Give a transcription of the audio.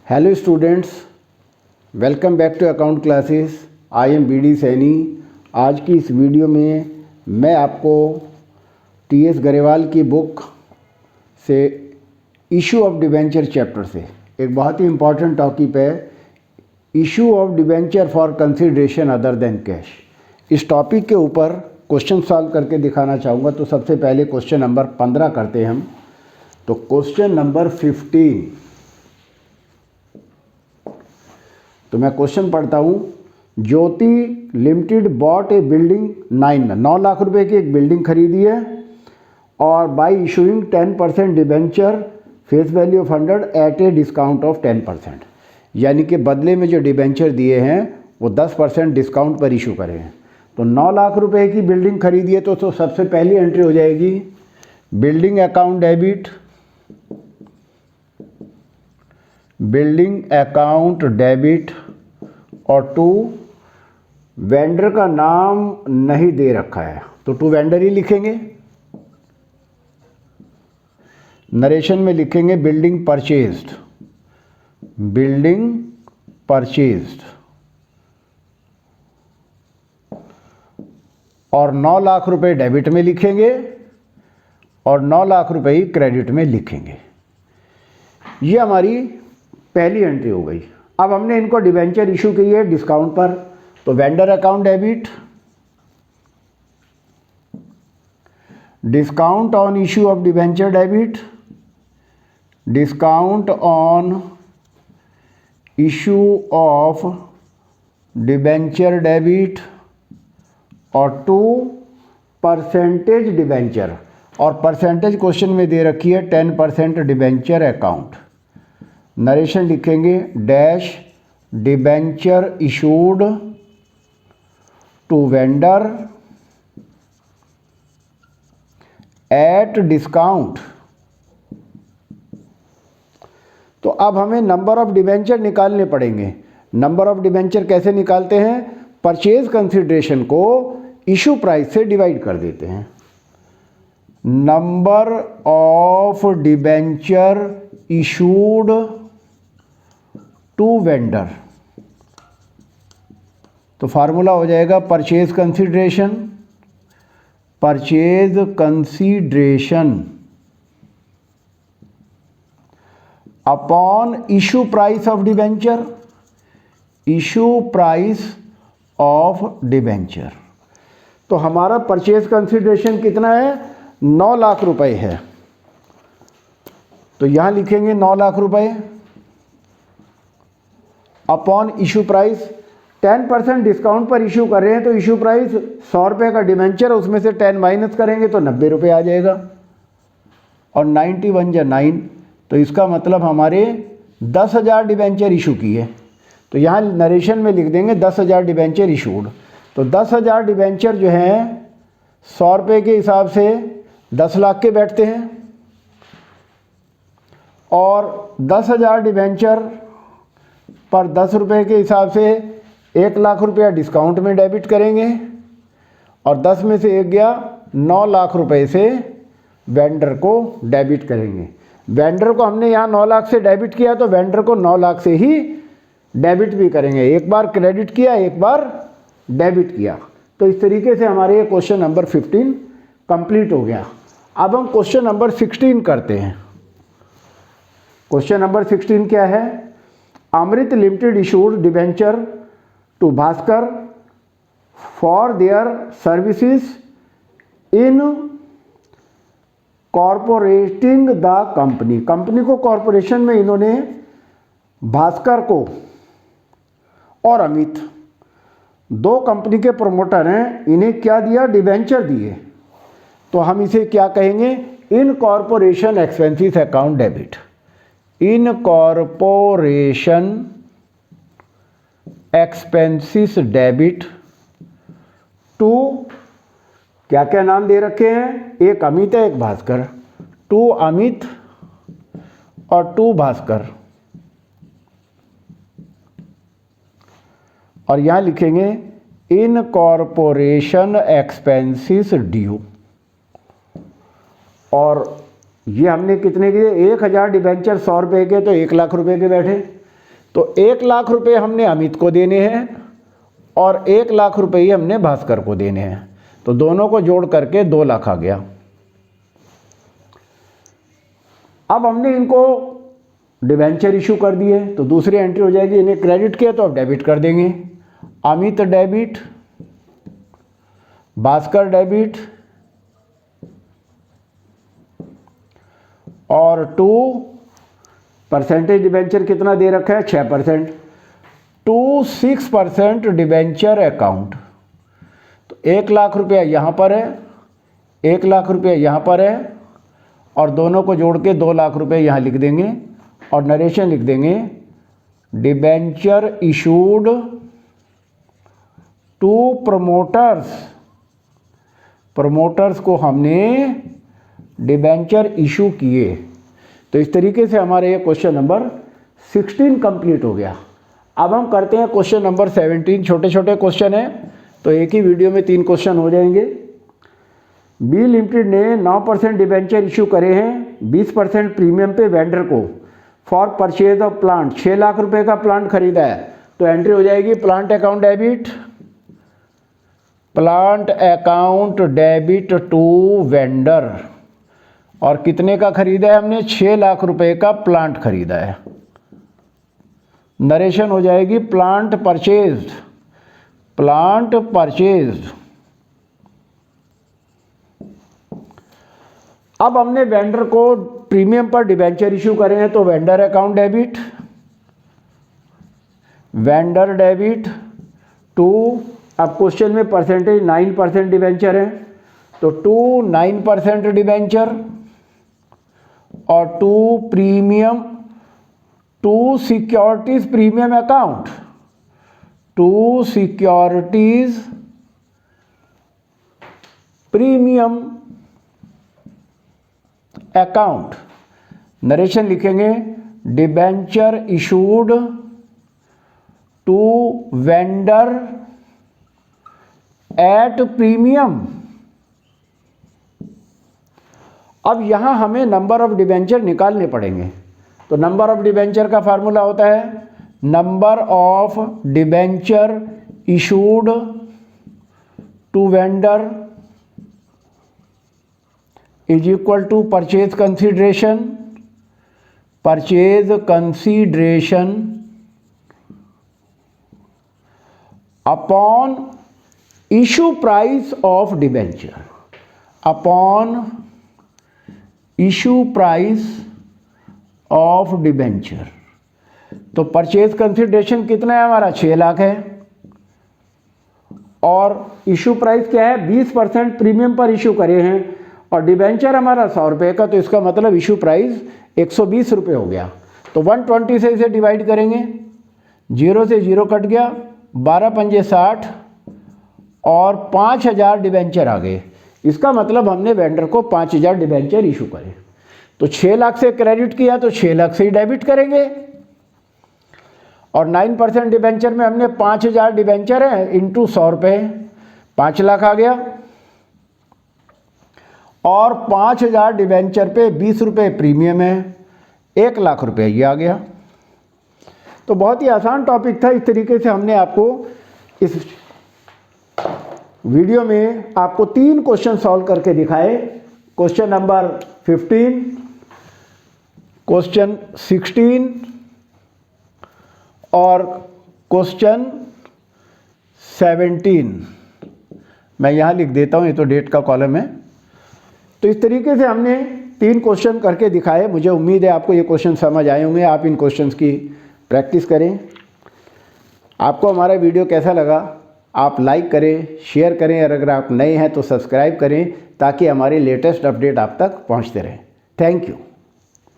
Hello students, welcome back to account classes. I am B D Saini. आज की इस video में मैं आपको टी.एस. गरेवाल की बुक से इशू ऑफ डिबेंचर चैप्टर से एक बहुत ही इम्पॉर्टेंट टॉपिक है, issue of debenture for consideration other than cash. इस टॉपिक के ऊपर क्वेश्चन सॉल्व करके दिखाना चाहूँगा। तो सबसे पहले क्वेश्चन नंबर 15 करते हैं हम। तो क्वेश्चन नंबर 15, तो मैं क्वेश्चन पढ़ता हूँ। Jyoti limited bought a building 9 lakh रुपए की एक बिल्डिंग खरीदी है और by issuing 10% debenture face value of 100 at a discount of 10%, यानी कि बदले में जो डिबेंचर दिए हैं वो 10% डिस्काउंट पर इशू करे हैं। तो 9 लाख रुपए की बिल्डिंग खरीदी है तो सबसे पहली एंट्री हो जाएगी building account debit, building account debit. और टू, वेंडर का नाम नहीं दे रखा है तो टू वेंडर ही लिखेंगे। नरेशन में लिखेंगे बिल्डिंग परचेज्ड, बिल्डिंग परचेज्ड। और 9 लाख रुपए डेबिट में लिखेंगे और 9 लाख रुपए ही क्रेडिट में लिखेंगे। ये हमारी पहली एंट्री हो गई। अब हमने इनको डिबेंचर इशू की है डिस्काउंट पर, तो vendor account debit, discount on issue of debenture debit, discount on issue of debenture debit. और टू, परसेंटेज डिबेंचर, और परसेंटेज क्वेश्चन में दे रखी है 10% डिबेंचर अकाउंट। नरेशन लिखेंगे dash debenture issued to vendor at discount. तो अब हमें नंबर ऑफ डिबेंचर निकालने पड़ेंगे। नंबर ऑफ डिबेंचर कैसे निकालते हैं? परचेज कंसिडरेशन को इशू प्राइस से डिवाइड कर देते हैं। Number of debenture issued to vendor, तो फार्मूला हो जाएगा purchase consideration, purchase consideration upon issue price of debenture, issue price of debenture. तो हमारा परचेज कंसिडरेशन कितना है? 9 लाख रुपए है। तो यहां लिखेंगे 9 लाख रुपए अपॉन इशू प्राइस। 10% डिस्काउंट पर इशू कर रहे हैं तो इशू प्राइस 100 रुपये का डिबेंचर, उसमें से 10 माइनस करेंगे तो 90 रुपये आ जाएगा। और 91 या 9, तो इसका मतलब हमारे 10,000 डिबेंचर इशू किए। तो यहाँ नरेशन में लिख देंगे 10,000 डिबेंचर इशूड। तो 10,000 डिबेंचर जो हैं 100 रुपये के हिसाब से 10 लाख के बैठते हैं, और 10,000 डिबेंचर पर 10 रुपये के हिसाब से 1 लाख रुपया डिस्काउंट में डेबिट करेंगे, और 10 में से 1 गया, 9 लाख रुपए से वेंडर को डेबिट करेंगे। वेंडर को हमने यहाँ 9 लाख से डेबिट किया तो वेंडर को 9 लाख से ही डेबिट भी करेंगे। एक बार क्रेडिट किया, एक बार डेबिट किया। तो इस तरीके से हमारे ये क्वेश्चन नंबर 15 कंप्लीट हो गया। अब हम क्वेश्चन नंबर 16 करते हैं। क्वेश्चन नंबर 16 क्या है? Amrit limited issued debenture to Bhaskar for their services in corporating the company. Company को कॉर्पोरेशन में इन्होंने भास्कर को और अमित, 2 कंपनी के प्रमोटर हैं, इन्हें क्या दिया? डिबेंचर दिए। तो हम इसे क्या कहेंगे? Incorporation expenses account debit, incorporation expenses debit to, क्या क्या नाम दे रखे हैं? एक अमित है, एक भास्कर। टू अमित और टू भास्कर। और यहां लिखेंगे इन कॉर्पोरेशन एक्सपेंसेस ड्यू। और ये हमने कितने के? 1,000 डिबेंचर 100 रुपये के, तो 1 लाख रुपए के बैठे। तो 1 लाख रुपए हमने अमित को देने हैं और 1 लाख रुपए ही हमने भास्कर को देने हैं, तो दोनों को जोड़ करके 2 लाख आ गया। अब हमने इनको डिबेंचर इशू कर दिए तो दूसरी एंट्री हो जाएगी, इन्हें क्रेडिट किया तो अब डेबिट कर देंगे। अमित डेबिट, भास्कर डेबिट और 2% डिबेंचर कितना दे रखा है 6%, 6% डिबेंचर अकाउंट। तो 1 लाख रुपया यहाँ पर है, 1 लाख रुपया यहाँ पर है और दोनों को जोड़ के 2 लाख रुपए यहाँ लिख देंगे और नरेशन लिख देंगे, debenture issued to promoters. Promoters को हमने डिबेंचर इशू किए। तो इस तरीके से हमारे ये क्वेश्चन नंबर 16 कंप्लीट हो गया। अब हम करते हैं क्वेश्चन नंबर 17। छोटे छोटे क्वेश्चन हैं तो एक ही वीडियो में 3 क्वेश्चन हो जाएंगे। बी लिमिटेड ने 9% डिबेंचर इशू करे हैं 20% प्रीमियम पे वेंडर को for purchase of plant. 6 lakh रुपए का प्लांट खरीदा है तो एंट्री हो जाएगी plant account debit, plant account debit to vendor. और कितने का खरीदा है हमने 6 लाख रुपए का प्लांट खरीदा है। नरेशन हो जाएगी प्लांट परचेज्ड, प्लांट परचेज्ड। अब हमने वेंडर को प्रीमियम पर डिबेंचर इशू करे हैं तो vendor account debit, vendor debit to, अब क्वेश्चन में परसेंटेज 9% डिबेंचर है तो 9% डिबेंचर और 2 premium, 2 securities premium account, 2 securities premium account. Narration लिखेंगे, debenture issued to vendor at premium. अब यहां हमें नंबर ऑफ डिबेंचर निकालने पड़ेंगे। तो नंबर ऑफ डिबेंचर का फार्मूला होता है number of debenture issued to vendor is equal to purchase consideration, purchase consideration upon issue price of debenture, upon issue price of debenture. तो परचेज कंसीडरेशन कितना है हमारा 6 लाख है और इशू प्राइस क्या है 20% प्रीमियम पर इशू करे हैं और डिबेंचर हमारा 100 रुपये का, तो इसका मतलब इशू प्राइस 120 रुपये हो गया। तो 120 से इसे डिवाइड करेंगे, 0 से 0 कट गया, 12 पंजे 60 और 5000 डिबेंचर आ गए। इसका मतलब हमने वेंडर को 5000 डिबेंचर इशू करे। तो 6 लाख से क्रेडिट किया तो 6 लाख से ही डेबिट करेंगे और 9% डिबेंचर में हमने 5000 डिबेंचर है इंटू 100 रुपये, 5 लाख आ गया और 5000 डिबेंचर पे 20 रुपये प्रीमियम है, 1 लाख रुपये ये आ गया। तो बहुत ही आसान टॉपिक था। इस तरीके से हमने आपको इस वीडियो में आपको 3 क्वेश्चन सॉल्व करके दिखाए। क्वेश्चन नंबर 15, क्वेश्चन 16 और क्वेश्चन 17। मैं यहाँ लिख देता हूँ, ये तो डेट का कॉलम है। तो इस तरीके से हमने 3 क्वेश्चन करके दिखाए। मुझे उम्मीद है आपको ये क्वेश्चन समझ आए होंगे। आप इन क्वेश्चंस की प्रैक्टिस करें। आपको हमारा वीडियो कैसा लगा आप लाइक करें, शेयर करें और अगर आप नए हैं तो सब्सक्राइब करें ताकि हमारे लेटेस्ट अपडेट आप तक पहुंचते रहें। Thank you.